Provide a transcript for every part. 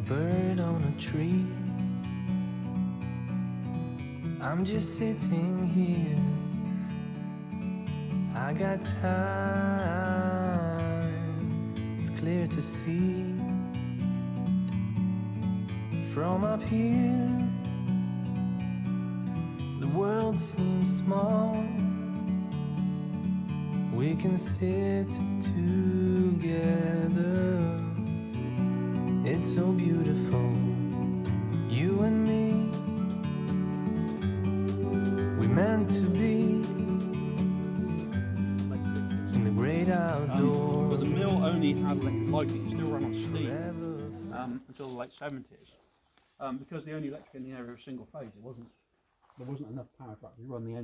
bird on a tree. I'm just sitting here. I got time. It's clear to see from up here. The world seems small. We can sit together. It's so beautiful, you and me. We meant to be in the great outdoors. But the mill only had electric lighting, it still ran on steam until the late 70s. Because the only electric in the area was single phase, there wasn't enough power to actually run the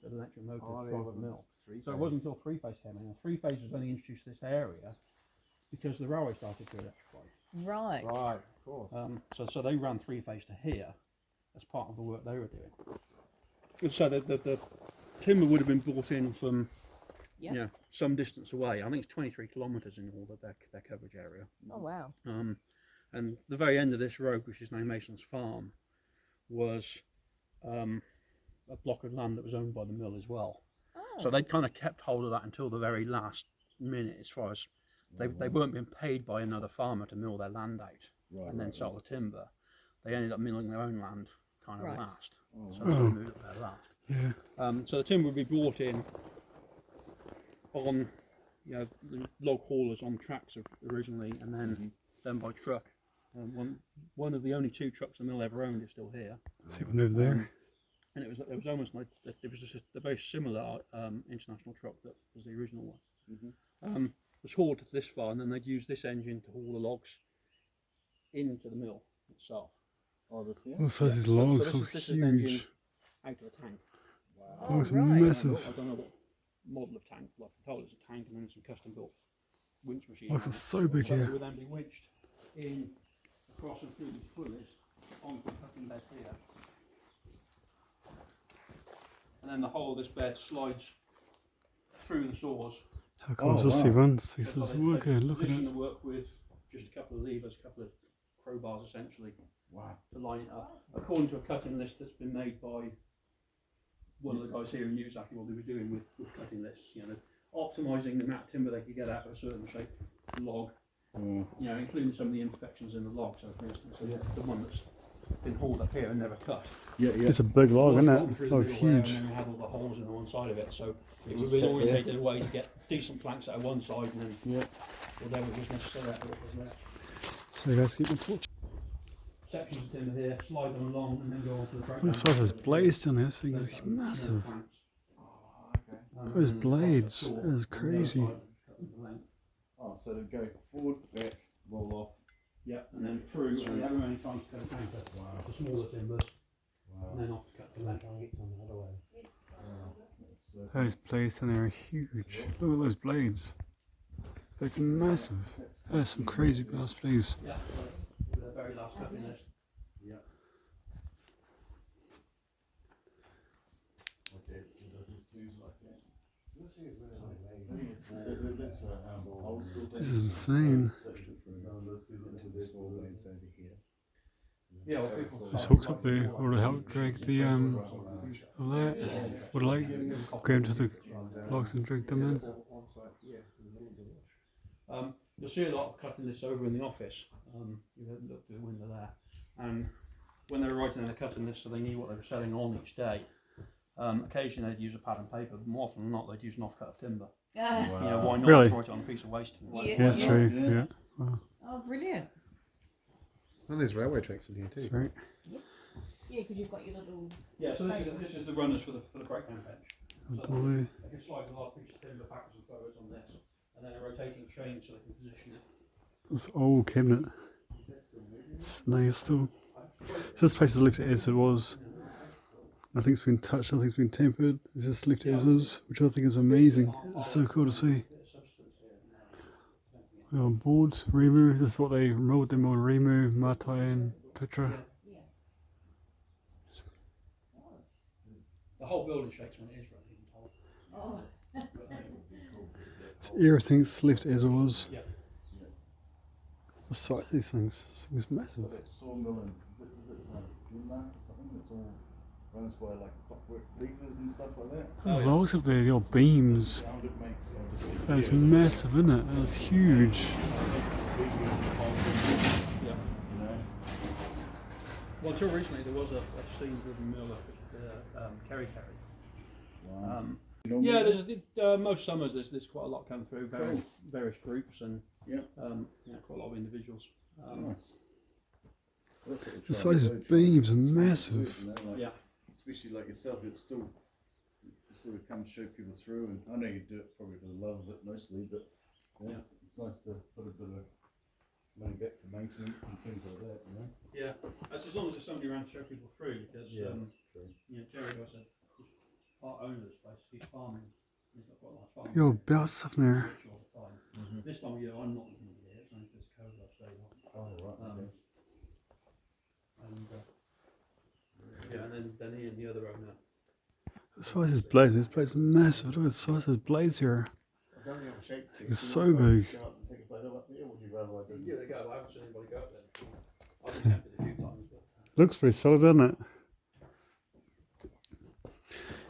electric motor to drive the mill. So it wasn't until three-phase came in. Three phase was only introduced to this area because the railway started to electrify. Right. Right, of course. So they ran three-phase to here as part of the work they were doing. So the timber would have been brought in from some distance away. I think it's 23 kilometres in all of their coverage area. Oh wow. And the very end of this road, which is now Mason's Farm, was a block of land that was owned by the mill as well. Oh. So they kind of kept hold of that until the very last minute, as far as they weren't being paid by another farmer to mill their land out and then sell the timber. They ended up milling their own land kind of last. So they moved up there last. Yeah. So the timber would be brought in on, the log haulers on tracks originally, and then by truck. One of the only two trucks the mill ever owned is still here. See one over there. And it was almost like it was just a very similar international truck that was the original one. It was hauled this far, and then they'd use this engine to haul the logs into the mill itself. What size is logs? So So this is an engine huge. out of a tank. Oh, Oh, it's right. massive. I don't know what model of tank. Like I told, it's a tank, and then some custom built winch machine. Oh, it's so big But it here. would then be winched in across and through these pulleys onto the cutting bed here. And then the whole of this bed slides through the saws. How cool is this even? This piece So is they working. Look at position it. the work with just a couple of levers, a couple of crowbars essentially to line it up. According to a cutting list that's been made by one of the guys here who knew exactly what he was doing with cutting lists, optimising the amount of timber they could get out of a certain shape log, including some of the imperfections in the log. So for instance, the one that's been hauled up here and never cut. It's a big log, isn't Gone it? through the Oh, middle huge. there, and then we had all the holes in one side of it, so it would be orientated in a way to get decent planks out of one side and then whatever was necessary out of it was there. So you guys keep my torch. Sections of timber here, slide them along and then go on to the breakdown. Looks like there's blades down here, so it's massive. Those blades, that is crazy. Oh, so they go forward, back, roll off. Yeah, and then through, and the other many times to cut a tanker, the smaller timbers, and then off to cut the length. Those blades down there are huge. Look at those blades. It's massive. There's some crazy ass blades. Yeah, the very last cutting list. Yeah. This is insane. Yeah, well, people There's hooks up there, or to help drag the all that. Or like go into the logs and drag them in. You'll see a lot of cutting lists over in the office. You haven't looked through the window there. And when they were writing their cutting list, so they knew what they were selling on each day. Occasionally they'd use a pad and paper, but more often than not they'd use an off-cut of timber. Why not? Really? Just write it on a piece of waste. Yeah, that's true. Yeah. Wow. Oh, brilliant. And there's railway tracks in here too. That's right. Yes. Yeah, because you've got your little. Yeah, so this is the runners for the breakdown bench. Oh So boy. they can slide a large piece of timber backwards and forwards on this, and then a rotating chain so they can position it. This old cabinet. It's nice still. So this place is left as it was. Nothing's been touched, nothing's been tempered. It's just left as is, which I think is amazing. It's so cool to see. We're on boards, Rimu, this is what they rolled them on, Rimu, Matai and Totora. The whole building shakes when it is running. Oh. So everything's left as it was. Yeah. The size of these things. This thing is massive. So that sawmill and is it Dunla or something? It's all runs by like clockwork levers and stuff like that. Oh, the logs up there, the old beams. Sound it makes. That's massive, isn't it? That's huge. Yeah. You know. Well, until recently there was a steam-driven mill up at Kerry. Wow. Yeah, there's most summers there's quite a lot come through, various groups and quite a lot of individuals. Nice. The size of beams are massive. You know, like, Yeah. especially like yourself, it's still you sort of come show people through, and I know you do it probably for the love of it mostly, but yeah, it's nice to put a bit of money back for maintenance and things like that, you know. Yeah, that's as long as there's somebody around to show people through, because True. Jerry was a part owner of this place. He's farming. He's got quite a large farm. Yo, belts stuff in there. All the time. This time of year, I'm not looking at it. It's only because of COVID I've stayed on. Oh right. Okay. And then he and the other owner. The size of his blades. This place is massive. Look at the size of his blades here. I don't have a shake. It's so big. Go up and take a photo up there, or would you rather I didn't? Yeah, they go. I haven't seen anybody go up there. I've been tempted a few times, but Looks pretty solid, doesn't it?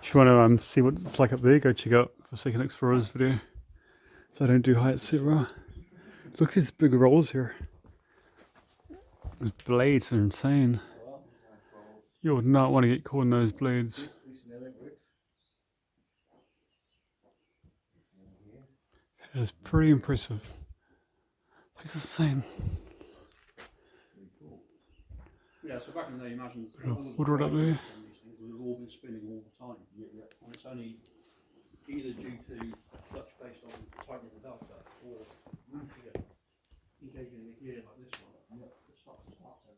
If you want to see what it's like up there, go check out Forsaken Explorers video. So I don't do height, etc. Look at these big rollers here. Those blades are insane. You would not want to get caught in those blades. That is pretty impressive. This is insane. yeah. So back in the day, imagine Bit of all the water up there. these things would have all been spinning all the time. And it's only either due to a clutch based on tightening the belt up, or engaging in a gear like this one that stops and starts it.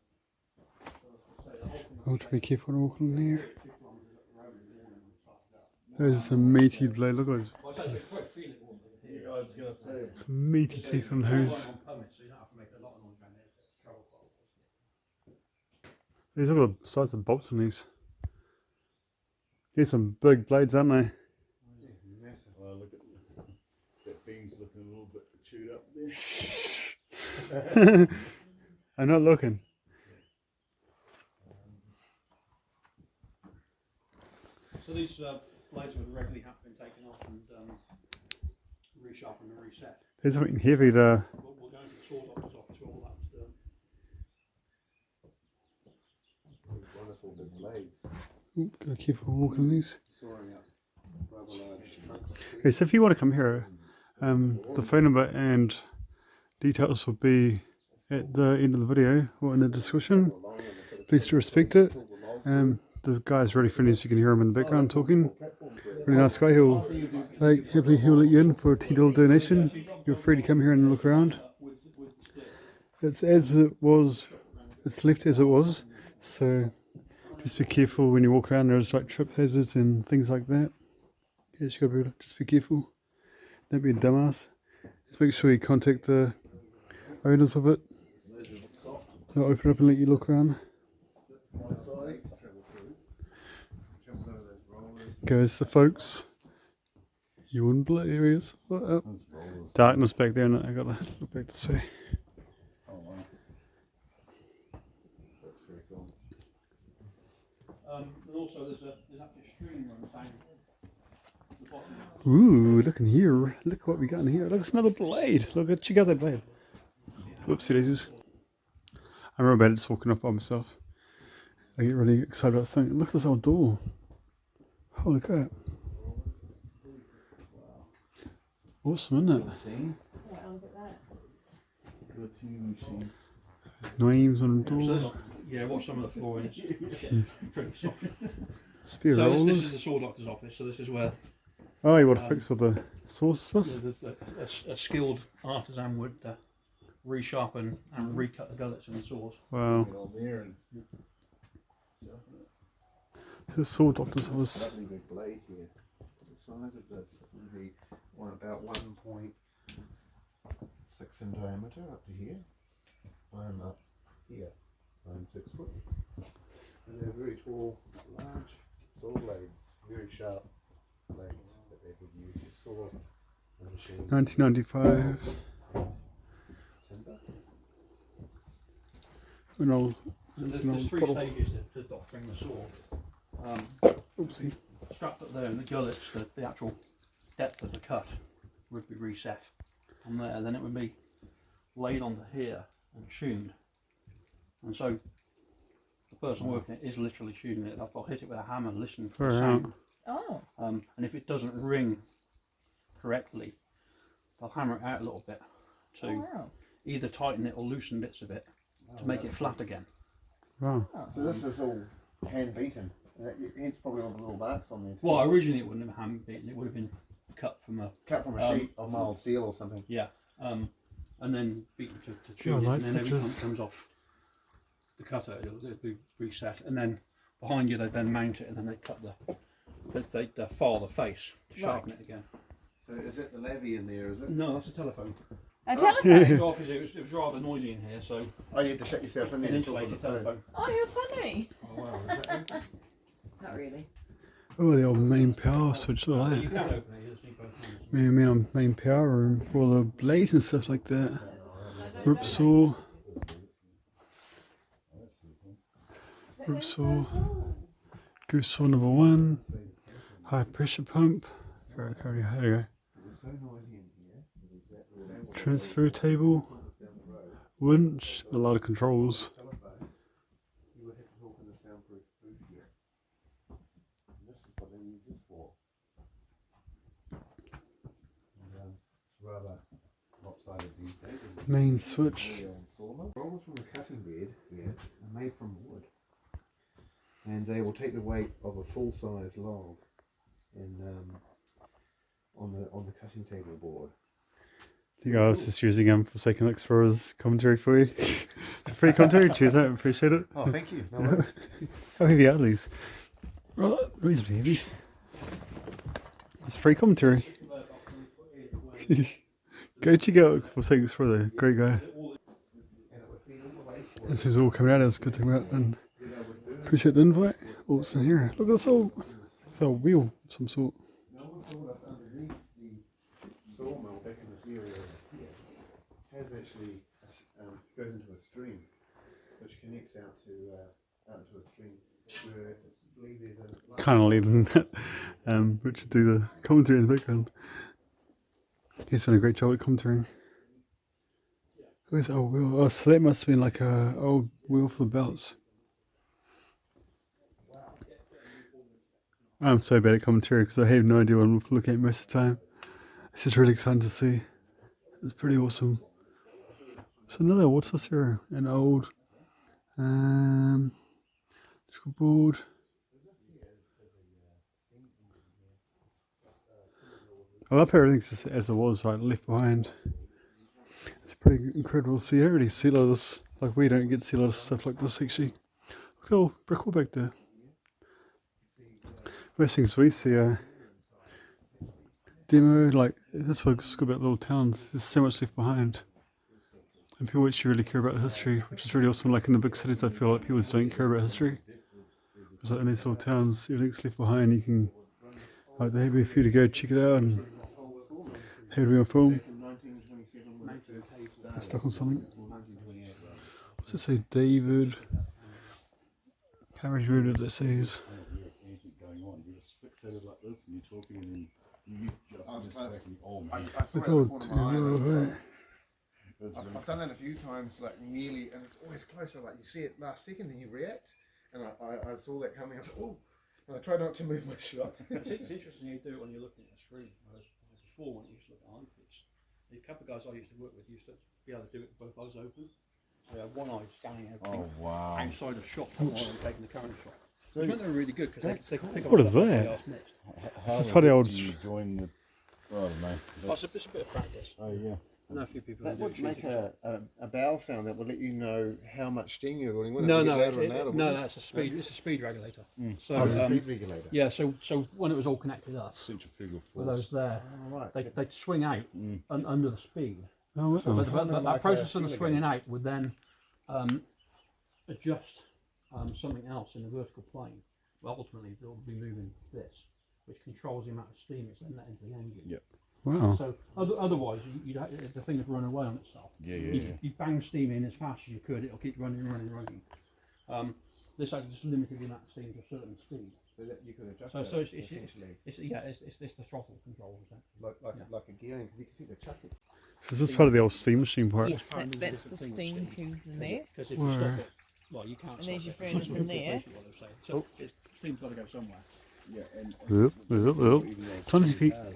So the whole thing Oh, to be careful walking in here. 2 kilometres up the road in the morning and start it up. There's some meaty blade. Look at those Well, I say they quite feel it warm over here. Yeah, I was gonna say. some meaty teeth on those. On permit, so you don't have to make a lot of noise around here. It's trouble for all. These are the size of bolts on these. Here's some big blades, aren't they? Massive. Oh, look at that beam's looking a little bit chewed up there. I'm not looking. So these blades would regularly have been taken off and resharpened and reset. There's something heavy to. We'll go into the saw doctor's office where all that was done. Wonderful big blades. Ooh, gotta be careful walking these. Soaring up rather large trunks. Okay, so if you want to come here, the phone number and details will be at the end of the video or in the description. Please do respect it. The guy's really friendly, as you can hear him in the background talking. Really nice guy. He'll happily let you in for a $10 donation. You're free to come here and look around. It's as it was. It's left as it was. So just be careful when you walk around. There's like trip hazards and things like that. Yes, you gotta just be careful. Don't be a dumbass. Just make sure you contact the owners of it. They'll open up and let you look around. My size. Travel through. Jump over those rollers. Goes the folks. You in blue areas. What up? Those rollers. Darkness back there, and I gotta look back this way. Oh wow. That's very cool. And also there's actually a stream runs down the bottom. Ooh, look in here. Look what we got in here. Look, it's another blade. Look at you got that blade. Whoopsie daisies. I remember about it just walking up by myself. I get really excited about thinking, look at this old door. Holy crap. Awesome, isn't it? Guillotine. Yeah, look at that. Guillotine machine. Names on the door. Yeah, watch some of the flooring. Pretty soft. Spear So this is rollers. the saw doctor's office. So this is where Oh, you want to fix all the sauce stuff? a skilled artisan would resharpen and recut the gullets in the saws. Wow. Get on there and This is Saw Doctor's office. Lovely big blade here. The size of this would be about 1.6 in diameter up to here. I'm up here. I'm 6 foot. And they're very tall, large saw blades, very sharp blades that they could use to saw a machine. 1995. Timber. an old, So there's, an there's old three bottle. stages to doctoring the saw. Oopsie. Strapped up there in the gullets, the actual depth of the cut would be reset on there, and then it would be laid onto here and tuned. And so the person working it is literally tuning it. I'll hit it with a hammer, listening for the Far out. sound. Oh. And if it doesn't ring correctly, they'll hammer it out a little bit to Oh, wow. either tighten it or loosen bits of it to make it flat again. Wow. So this is all hand beaten. Hence probably all the little marks on there. Too. Well, originally it wouldn't have been hand beaten, it would have been cut from a, Cut from a sheet of mild steel or something. yeah, and then beaten to tune Yeah, it, light and then every time it switches. comes off the cutter, it'll be reset, and then behind you they then mount it, and then they cut they file the face to sharpen it again. So is that the levy in there, is it? No, that's a telephone. A It telephone? was obviously it was rather noisy in here, so Oh, you had to shut yourself in there an and talk on the insulated phone. telephone. Oh, you're funny. Oh wow, is that open? Not really. Oh, the old main power switch, look at You that. can open it, you just need both hands. Main power room for the blades and stuff like that. Rope saw. Rope saw. Goose saw number 1. High pressure pump. There we go. Transfer table. Winch. A lot of controls. You would have to talk in the soundproof booth here. And this is what they use this for. And, it's rather lopsided these days. Main switch. Rollers from a cutting bed here are made from wood, and they will take the weight of a full-size log in on the cutting table board. I think I was just using him for Second Explorer's commentary for you. It's a free commentary, cheers out, appreciate it. Oh, thank you. No worries. How heavy are these? Well, reasonably heavy. It's free commentary. Go check out for Second Explorer, great guy. This is all coming out, it's a good thing about it, and appreciate the invite. Oh, what's in here? Look at this old wheel of some sort. No one thought up underneath the sawmill back in this area here has actually goes into a stream, which connects out to a stream where I believe there's a Kind of leaving Richard do the commentary in the background. He's done a great job at commentating. Where's the old wheel? Oh, so that must have been like a old wheel for the belts. I'm so bad at commentary because I have no idea what I'm looking at most of the time. It's just really exciting to see. It's pretty awesome. So another, what's this here? An old electrical board. I love how everything's just as it was, like left behind. It's pretty incredible. So you don't really see a lot of this, like we don't get to see a lot of stuff like this actually. Look at the old brick wall back there. Most things we see are demo, like that's what's good about little towns. There's so much left behind. And people actually really care about history, which is really awesome. Like in the big cities, I feel like people just don't care about history. It's like in these little towns, everything's left behind. You can, like, they're happy for you to go check it out and have it be on film. I'm stuck on something. What's it say? David. Can't really read what it says. Going on, you're just fixated like this, and you're talking, and then you just cracking. Oh man, It's old. I've done that a few times, like nearly, and it's always closer. Like you see it last second, then you react, and I saw that coming. I was like, oh, and I try not to move my shot. It's interesting you do it when you're looking at a screen. Whereas before, when you used to look at iFix, the couple of guys I used to work with used to be able to do it with both eyes open. So they had one eye scanning everything outside of shot while they were taking the current shot. So Which meant they were really good because they could pick up What stuff is everybody that? else missed. This is probably old. Do you join the? I don't know. Oh, it's a bit of practice. Oh yeah. I know a few people That who do would it. make a bell sound that would let you know how much steam you're running. No, It no, would get louder and louder, no, wouldn't that's a speed. It's a speed regulator. So it? Oh, speed regulator. yeah, so when it was all connected up Centrifugal with force. those there, Oh, right. they'd swing out under the speed. Oh, wow. But kind of that like process a of the feeler swinging out would then adjust something else in the vertical plane. But ultimately, they'll be moving this, which controls the amount of steam it's then let into the engine. Yep. Wow. So otherwise, the thing would run away on itself. Yeah, You bang steam in as fast as you could, it'll keep running. This actually just limited the amount of steam to a certain speed. So that you can adjust So that it's essentially it's the throttle control, isn't it? like a gearing, because you can see the chucking. So is this part of the old steam machine part? Yes, that's the steam tube in there. Because if you stop it, well, you can't And stop there's your it. furnace in there. Basically what they're saying. So steam's got to go somewhere. Yeah, and Yep, yep, yep. even though 20 feet. cars,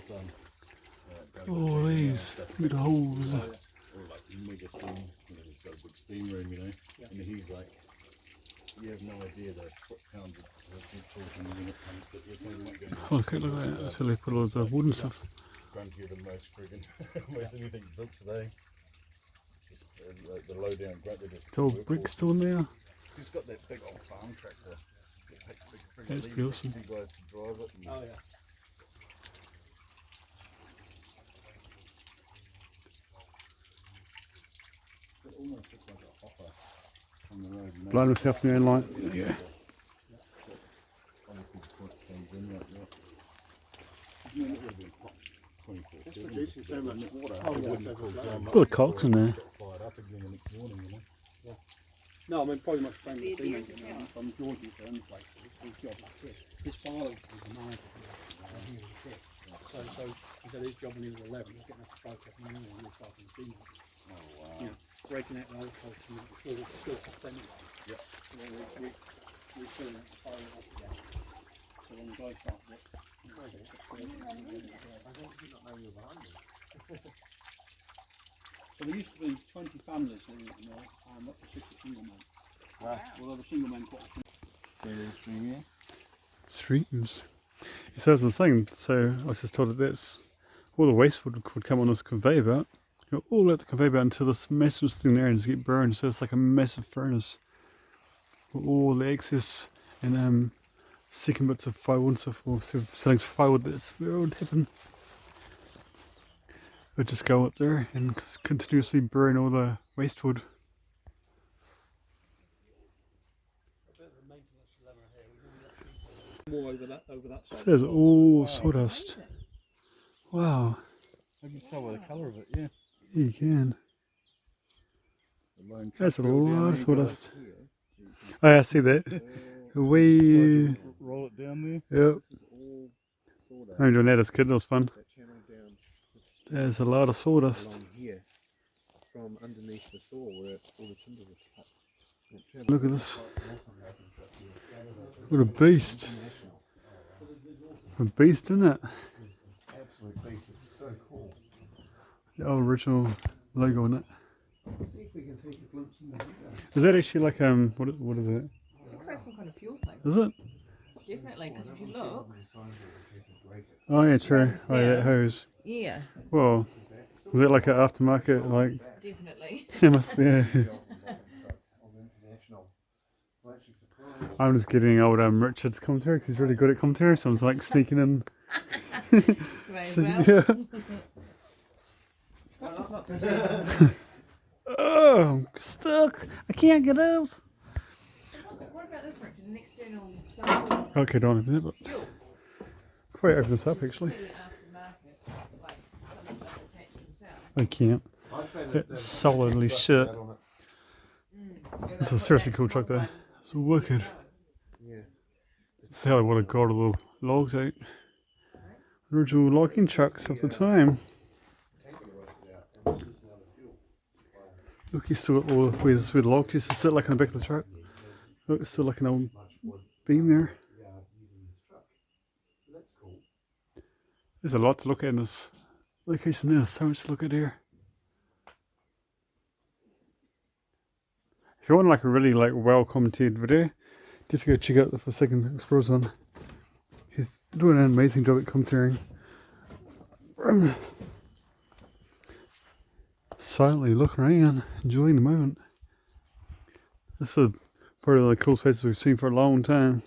Oh, these. Look at the holes. or like mega steam, he's got a big steam room, and he's like, he has no idea the foot-pounds of talking when it comes to this. Oh, look at that. That's where they put all the wood and stuff. Gruntier than most friggin' most anything built today. Just, the low down grunt. It's all brick still in there. He's got that big old farm tractor. That takes big friggin' That's leaves, pretty awesome. takes two guys to drive it. And Oh yeah. it almost looks like a hopper on the road. Blind myself in the own light. Yeah. Obviously the point comes in like that. I mean, it would have been hot 24/7. It's producing so much water. Oh, It yeah, wouldn't that's cool right. down much Full of before cocks in it there. got fired up again the next morning, No, I mean pretty much the same The with steam idea engine. is From George's firm place, his job like this. His father was the manager here, and he was a kid. So he said his job when he was 11 was getting up to 5 o'clock in the morning and he was starting the steam engine. Oh wow. You know, breaking out the old coal from before it was still hot anyway. Yep. And then we filling it, firing it up again. So when the guy started it, I don't think not know you're behind me. so there used to be 20 families living at the mill and up to 60 single men. Wow. Although the single men quite So there's stream here. Streams. So as I was saying, so I was just told that that's all the waste would come on this conveyor belt. Go all at the conveyor belt until this massive thing there and just get burned. So it's like a massive furnace. With all the excess and second bits of firewood and stuff, or selling firewood, that's where it would happen. It would just go up there and continuously burn all the waste wood. more over that side. So there's all sawdust. Wow, I can tell by the colour of it, yeah. you can. The lone That's a truck drill down lot of there, you got sawdust. it here. Oh, yeah, I see that. So Way. you roll it down there. Yep. This is all sawdust. I remember doing that as a kid, it was fun. That channel down There's a lot of sawdust. along here, from underneath the saw where all the timber was cut. That channel Look at this. What a beast. A beast, isn't it? absolute beast. It's so cool. The old original logo on it. See if we can take a glimpse in the video. Is that actually like what is it? Looks like some kind of fuel thing. Is it? Definitely, because if you look, Oh yeah, true. Runs Oh yeah, that down. hose. yeah, Well, was that like an aftermarket? Like definitely. it must be. I'm just getting old Richard's commentary because he's really good at commentary. So I was like sneaking in. Very So, well. yeah. Scotch is not too bad. Oh, I'm stuck. I can't get out. What about this, Richard? An external sample Okay, don't open it, but fuel? before I open this up, actually, Clearly aftermarket, like someone just attached themselves. I can't. It's solidly shit. It's a seriously cool truck though. It's wicked. Yeah. That's how I would have got all the logs out. Original logging trucks of the time. Look, you still got all the where the logs used to sit like on the back of the truck. Look, it's still like an old beam there. There's a lot to look at in this location. There's so much to look at here. If you want like a really like well commented video, definitely go check out the Forsaken Explorers one. He's doing an amazing job at commentating. Silently looking around, enjoying the moment. This is part of the coolest places we've seen for a long time.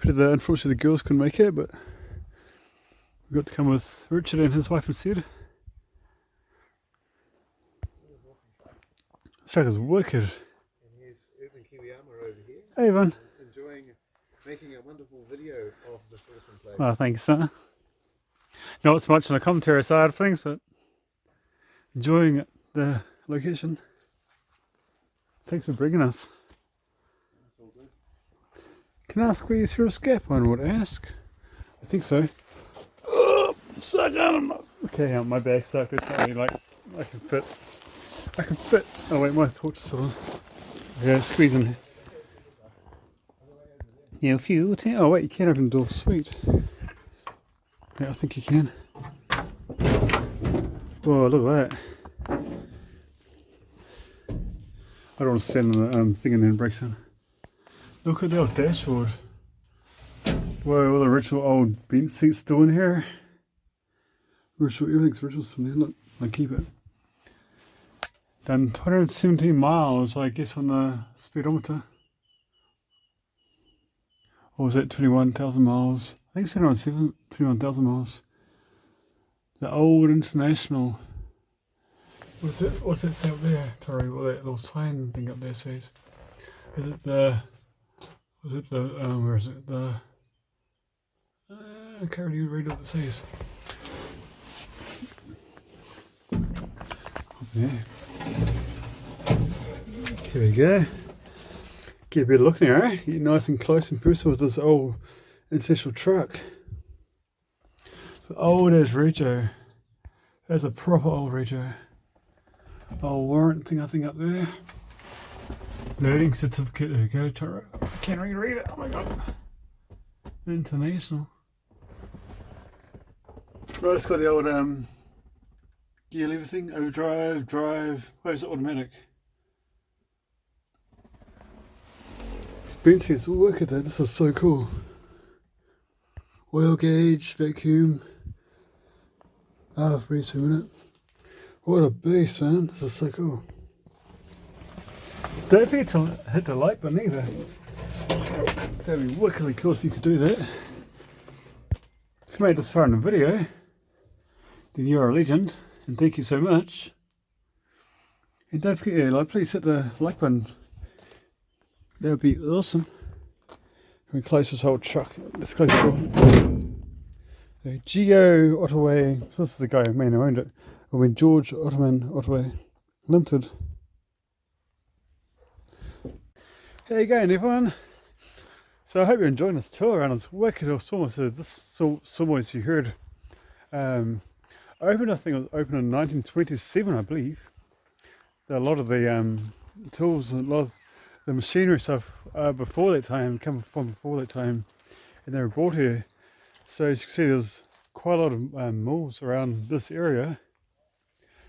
Unfortunately the girls couldn't make it, but we got to come with Richard and his wife instead. This truck is wicked. And here's Urban Kiwiyama over here, Hey Evan. enjoying making a wonderful video of the Fortune place. Oh, thanks, son. Not so much on the commentary side of things, but enjoying the location. Thanks for bringing us. Can I squeeze through a scap? One would ask. I think so. Oh, stuck on my. Okay, my bag's stuck. It's not really like I can fit. I can fit. Oh wait, my torch is still on. Yeah, squeeze in. Yeah, a few. Oh wait, you can't open the door. Sweet. Yeah, I think you can. Whoa, look at that. I don't want to stand on the thing and then breaks down. Look at the old dashboard. Whoa, all the original old bench seats still in here. Original, everything's original from there. Look, I keep it. Done 217 miles, I guess, on the speedometer. Or was that 21,000 miles? I think it's been around 21,000 miles. The old International. What's that say up there, Tori? What that little sign thing up there says? Is it the... Was it the... where is it? The... I can't really read what it says. Yeah. Here we go. Get a bit of look now, eh? Get nice and close and personal with this old International truck. The old as Rego. That's a proper old Rego. Old warrant thing I think up there. Loading certificate, there we go, Toro. Can't really read it, oh my god. International. Right, it's got the old gear lever thing, overdrive, drive, where is it automatic? It's benches, look at that, this is so cool. Oil gauge, vacuum. Ah, freeze for a minute. What a beast, man. This is so cool. Don't forget to hit the like button either. That'd be wickedly cool if you could do that. If you made this far in the video, then you're a legend, and thank you so much. And don't forget, yeah, please hit the like button. That would be awesome. Can we close this whole truck? Let's close the door. The Geo Ottaway, so this is the guy who owned it. I mean George Ottoman Ottaway Limited. How you going, everyone? So I hope you're enjoying this tour around this wicked old sawmill. So this sawmill, as you heard, opened, I think it was opened in 1927, I believe. A lot of the tools and a lot of the machinery stuff before that time, come from before that time, and they were brought here. So as you can see, there's quite a lot of mills around this area.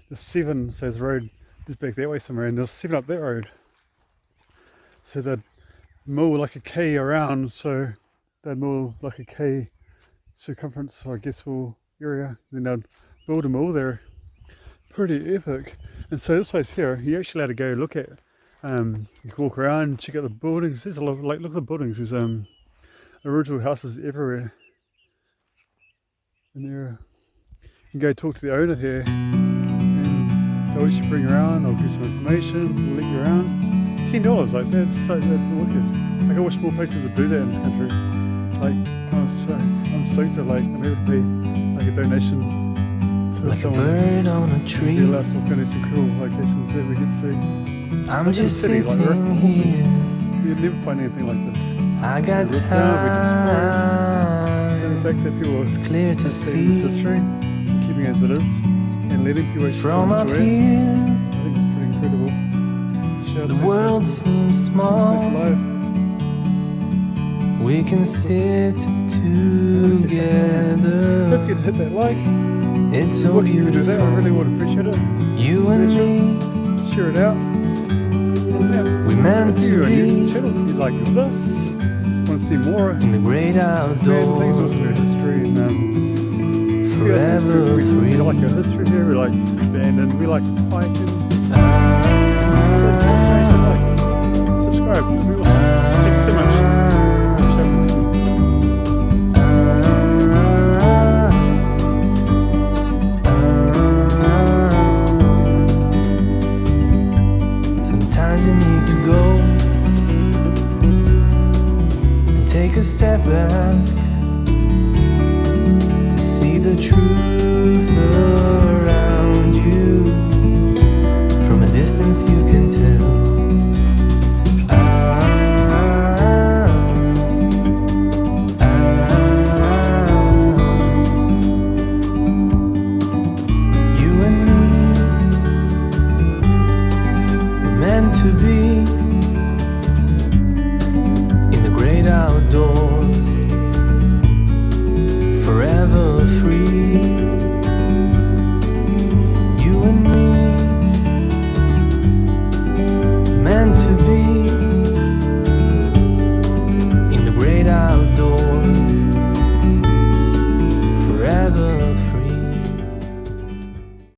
There's 7, so there's a road just back that way somewhere, and there's 7 up that road. So they'd mill like a K around, so they'd mill like a K circumference, or I guess, or area. Then they'd build a mill there. Pretty epic. And so this place here, you actually had to go look at. You can walk around, check out the buildings. There's a lot, like, look at the buildings. There's original houses everywhere. And there, you can go talk to the owner here, and they'll actually bring you around. I'll give some information, let you around. $10, like that's wicked. Like I wish more places would do that in this country. Like I'm stoked to, like, I'm able to pay like a donation to Like a someone. bird on a tree. Be allowed to look at some cool locations that we get to see. I'm Like in just the city, sitting like, here. You'd never find anything like this. I got Roof down, we just And the time. fact that people It's clear to understanding this see history, keeping it as it is, and letting people actually from up enjoy it, here. I think it's pretty incredible. Shout The out to world this seems place small. alive. We can sit Don't together. forget to hit that like. It's so What you do that, I really beautiful. would appreciate it. You and me, Share it out. we meant If you're to new to the be channel, if you like this, want to see more in the great random things, outdoors. also our history, and Forever we free. like our history here, we like abandoned, we like hiking. Subscribe, it'd be awesome. Thank you so much. Shout out to you. Sometimes you need to go and take a step back to see the truth distance you can tell. Ah, you and me were meant to be.